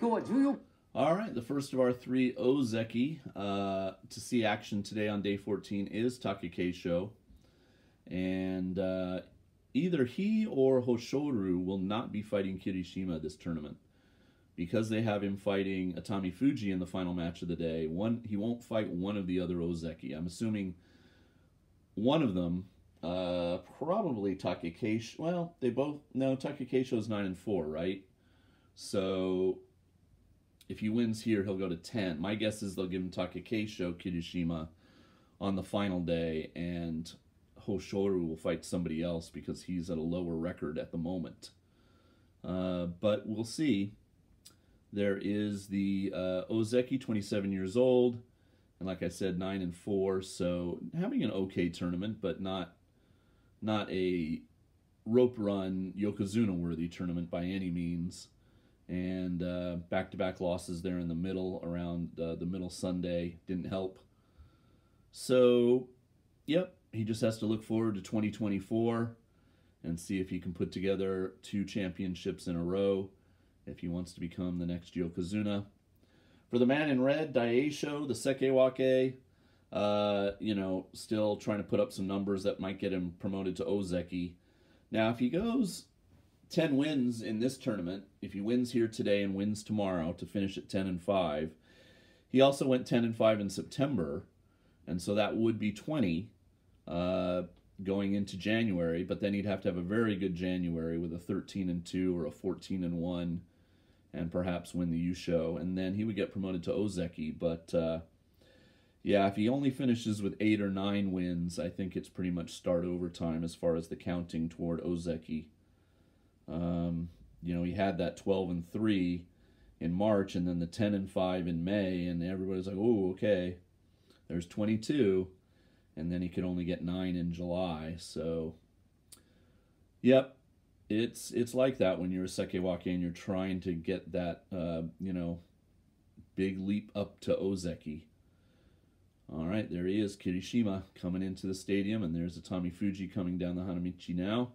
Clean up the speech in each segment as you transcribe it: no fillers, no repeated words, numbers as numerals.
今日は14 All right, the first of our three ozeki to see action today on day 14 is Takakeisho. And either he or Hoshoru will not be fighting Kirishima this tournament. Because they have him fighting Atami Fuji in the final match of the day, he won't fight one of the other ozeki. I'm assuming one of them, probably Takakeisho. Well, they both, no, Takakeisho is 9-4, right? So if he wins here, he'll go to 10. My guess is they'll give him Takakeisho Kirishima on the final day, and Hoshoru will fight somebody else because he's at a lower record at the moment. But we'll see. There is the ozeki, 27 years old, and like I said, 9-4. So having an okay tournament, but not a rope run Yokozuna worthy tournament by any means. And back-to-back losses there in the middle, around the middle Sunday, didn't help. So, yep, he just has to look forward to 2024 and see if he can put together 2 championships in a row if he wants to become the next Yokozuna. For the man in red, Daieisho, the Sekiwake, still trying to put up some numbers that might get him promoted to ozeki. Now, if he goes 10 wins in this tournament, if he wins here today and wins tomorrow to finish at 10-5, he also went 10-5 in September, and so that would be 20 going into January, but then he'd have to have a very good January with a 13-2 or a 14-1 and perhaps win the Yusho, and then he would get promoted to ozeki. But yeah, if he only finishes with 8 or 9 wins, I think it's pretty much start over time as far as the counting toward ozeki. He had that 12-3 in March and then the 10-5 in May, and everybody's like, oh, okay, there's 22, and then he could only get 9 in July. So, yep, it's like that when you're a Sekiwake and you're trying to get that, big leap up to ozeki. All right, there he is, Kirishima, coming into the stadium, and there's Atami Fuji coming down the Hanamichi now.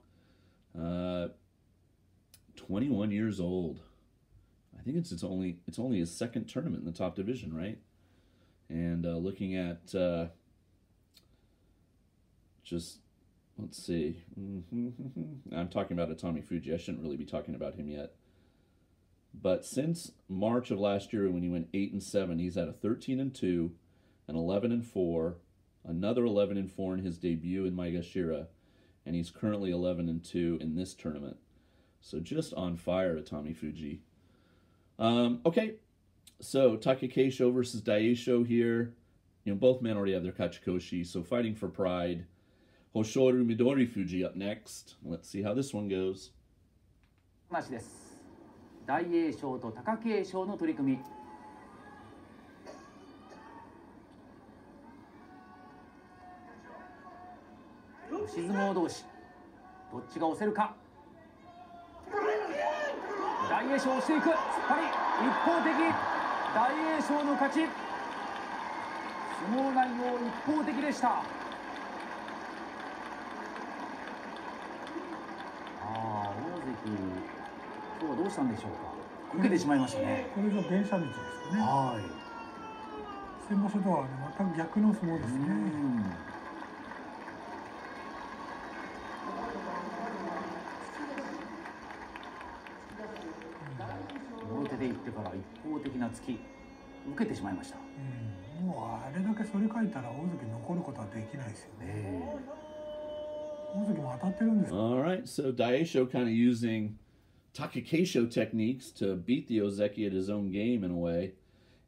21 years old. I think it's only his second tournament in the top division, right? And looking at just, let's see. I'm talking about Atami Fuji. I shouldn't really be talking about him yet. But since March of last year when he went 8-7, he's had a 13-2, an 11-4, another 11-4 in his debut in Maegashira, and he's currently 11-2 in this tournament. So just on fire, Atami Fuji. Okay, so Takakeisho versus Daieisho here. Both men already have their Kachikoshi, so fighting for pride. Hoshoru Midori Fuji up next. Let's see how this one goes. 話です。大栄翔と貴景勝の取り組み。押し相撲同士。どっちが押せるか。大栄翔押していく。突っ張り。一方的。大栄翔の勝ち。相撲内容一方的でした。大関、今日はどうしたんでしょうか。受けてしまいましたね。これが電車道ですかね。はい。先場所とはまた逆の相撲ですね。もろ手でいってから一方的な突き受けてしまいました。もうあれだけ反り返ったら大関残ることはできないですよね。大関も当たってるんです。All right, so Daieisho kind of using Takakeisho techniques to beat the ozeki at his own game in a way,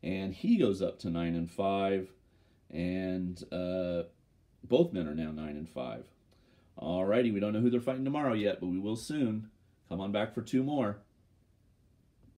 and he goes up to 9-5, and both men are now 9-5. All righty, we don't know who they're fighting tomorrow yet, but we will soon. Come on back for 2 more.